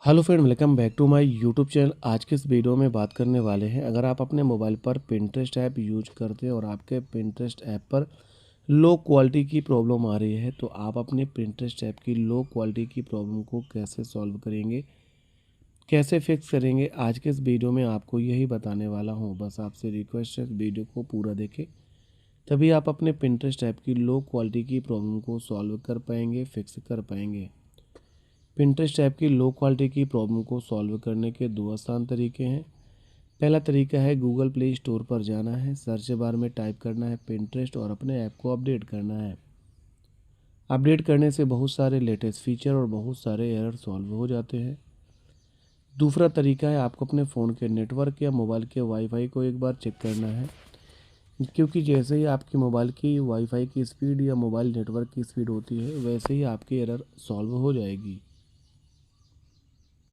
Hello friend, welcome back to my YouTube channel. आज के इस वीडियो में बात करने वाले हैं, अगर आप अपने मोबाइल पर पिंटरेस्ट ऐप यूज करते हैं और आपके पिंटरेस्ट ऐप पर लो क्वालिटी की प्रॉब्लम आ रही है, तो आप अपने पिंटरेस्ट ऐप की लो क्वालिटी की प्रॉब्लम को कैसे सॉल्व करेंगे, कैसे फिक्स करेंगे। आज के इस वीडियो में आपको यही बताने वाला हूँ। बस आपसे रिक्वेस्ट है, वीडियो को पूरा देखें, तभी आप अपने पिंटरेस्ट ऐप की लो क्वालिटी की प्रॉब्लम को सॉल्व कर पाएंगे, फिक्स कर पाएंगे। पिंटरेस्ट ऐप की लो क्वालिटी की प्रॉब्लम को सॉल्व करने के दो आसान तरीके हैं। पहला तरीका है, गूगल प्ले स्टोर पर जाना है, सर्च बार में टाइप करना है पिंटरेस्ट और अपने ऐप को अपडेट करना है। अपडेट करने से बहुत सारे लेटेस्ट फीचर और बहुत सारे एरर सॉल्व हो जाते हैं। दूसरा तरीका है, आपको अपने फ़ोन के नेटवर्क या मोबाइल के वाईफाई को एक बार चेक करना है, क्योंकि जैसे ही आपकी मोबाइल की वाईफाई की स्पीड या मोबाइल नेटवर्क की स्पीड होती है, वैसे ही आपकी एरर सॉल्व हो जाएगी।